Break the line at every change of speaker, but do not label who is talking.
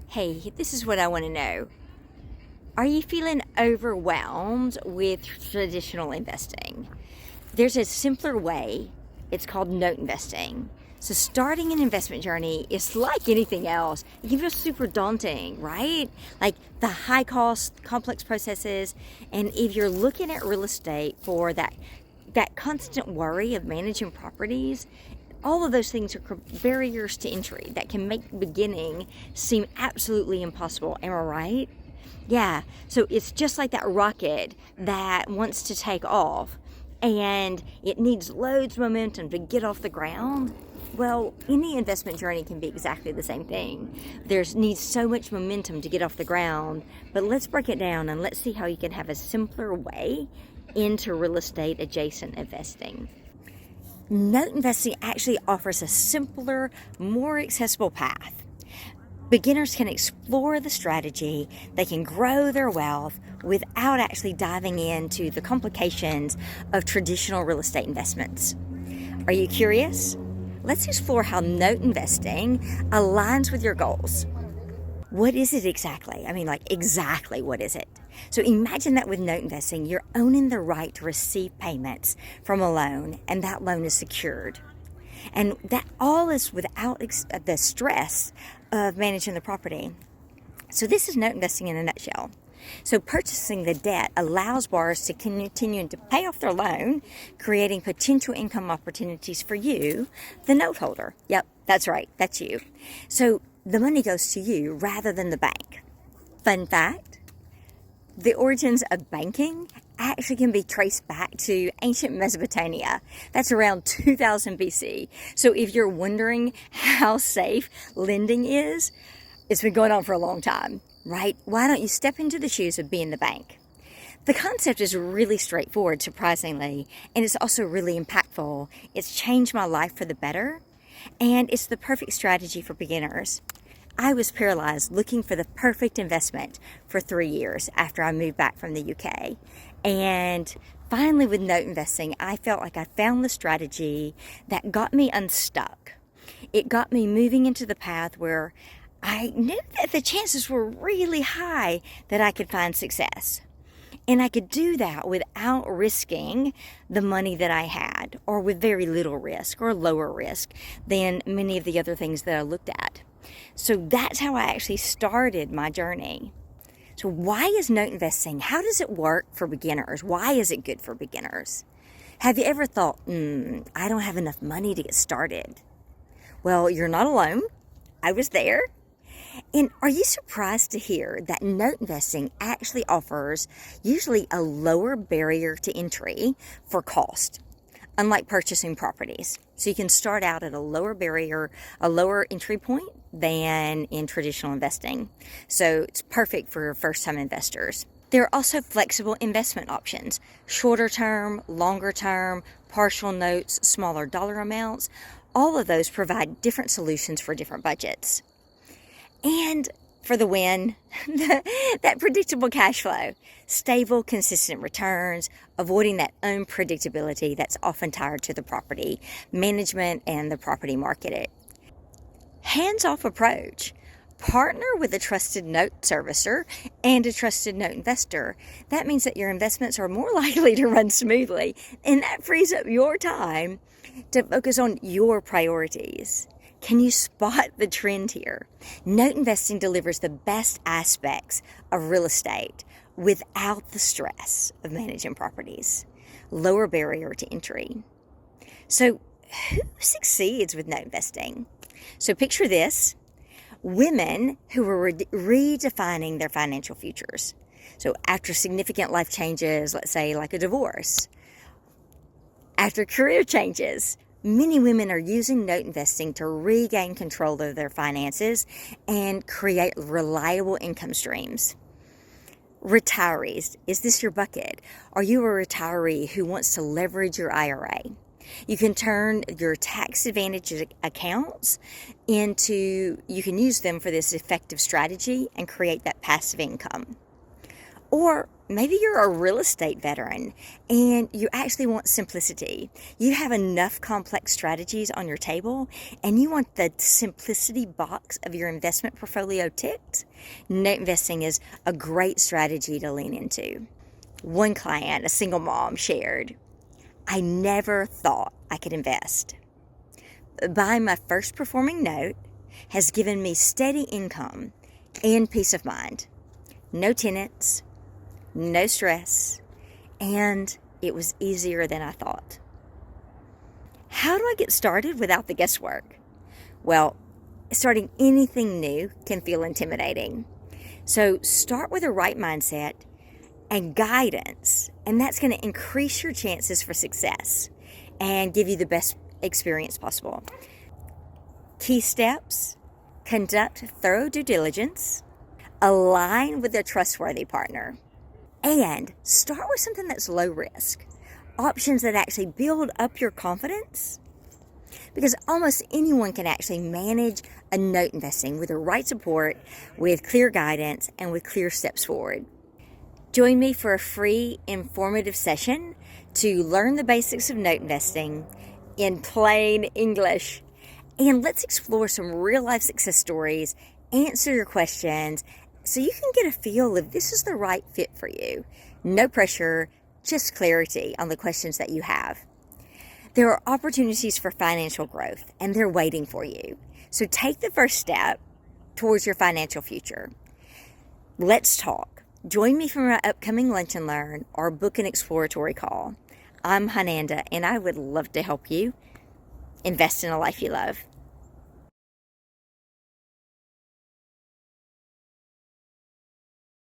Hey, this is what I want to know. Are you feeling overwhelmed with traditional investing? There's a simpler way. It's called note investing. So starting an investment journey is like anything else. It can feel super daunting, right? Like the high cost, complex processes. And if you're looking at real estate for that constant worry of managing properties, all of those things are barriers to entry that can make beginning seem absolutely impossible. Am I right? Yeah. So it's just like that rocket that wants to take off and it needs loads of momentum to get off the ground. Well, any investment journey can be exactly the same thing. Needs so much momentum to get off the ground, but let's break it down and let's see how you can have a simpler way into real estate adjacent investing. Note investing actually offers a simpler, more accessible path. Beginners can explore the strategy, they can grow their wealth without actually diving into the complications of traditional real estate investments. Are you curious? Let's explore how note investing aligns with your goals. What is it exactly? Exactly what is it? So imagine that with note investing, you're owning the right to receive payments from a loan, and that loan is secured. And that all is without the stress of managing the property. So this is note investing in a nutshell. So purchasing the debt allows borrowers to continue to pay off their loan, creating potential income opportunities for you, the note holder. Yep, that's right, that's you. So the money goes to you rather than the bank. Fun fact, the origins of banking actually can be traced back to ancient Mesopotamia. That's around 2000 BC. So if you're wondering how safe lending is, it's been going on for a long time, right? Why don't you step into the shoes of being the bank? The concept is really straightforward, surprisingly, and it's also really impactful. It's changed my life for the better, and it's the perfect strategy for beginners. I was paralyzed looking for the perfect investment for 3 years after I moved back from the UK. And finally, with note investing, I felt like I found the strategy that got me unstuck. It got me moving into the path where I knew that the chances were really high that I could find success. And I could do that without risking the money that I had, or with very little risk or lower risk than many of the other things that I looked at. So that's how I actually started my journey. So why is note investing? How does it work for beginners? Why is it good for beginners? Have you ever thought, I don't have enough money to get started? Well, you're not alone. I was there. And are you surprised to hear that note investing actually offers usually a lower barrier to entry for cost, unlike purchasing properties? So you can start out at a lower barrier, a lower entry point than in traditional investing. So it's perfect for first-time investors. There are also flexible investment options, shorter term, longer term, partial notes, smaller dollar amounts. All of those provide different solutions for different budgets. And for the win, that predictable cash flow, stable, consistent returns, avoiding that unpredictability that's often tied to the property management and the property market. Hands-off approach. Partner with a trusted note servicer and a trusted note investor. That means that your investments are more likely to run smoothly, and that frees up your time to focus on your priorities. Can you spot the trend here? Note investing delivers the best aspects of real estate without the stress of managing properties. Lower barrier to entry. So who succeeds with note investing? So picture this. Women who are redefining their financial futures. So after significant life changes, let's say like a divorce, after career changes, many women are using note investing to regain control of their finances and create reliable income streams. Retirees, is this your bucket? Are you a retiree who wants to leverage your IRA? You can turn your tax advantage accounts you can use them for this effective strategy and create that passive income. Or maybe you're a real estate veteran and you actually want simplicity. You have enough complex strategies on your table and you want the simplicity box of your investment portfolio ticked. Note investing is a great strategy to lean into. One client, a single mom, shared, "I never thought I could invest. Buying my first performing note has given me steady income and peace of mind. No tenants, no stress, and it was easier than I thought." How do I get started without the guesswork? Well, starting anything new can feel intimidating. So start with the right mindset and guidance, and that's going to increase your chances for success and give you the best experience possible. Key steps: conduct thorough due diligence, align with a trustworthy partner, and start with something that's low risk. Options that actually build up your confidence, because almost anyone can actually manage a note investing with the right support, with clear guidance, and with clear steps forward. Join me for a free, informative session to learn the basics of note investing in plain English. And let's explore some real-life success stories, answer your questions, so you can get a feel if this is the right fit for you. No pressure, just clarity on the questions that you have. There are opportunities for financial growth, and they're waiting for you. So take the first step towards your financial future. Let's talk. Join me for my upcoming Lunch and Learn or book an exploratory call. I'm Hànanda, and I would love to help you invest in a life you love.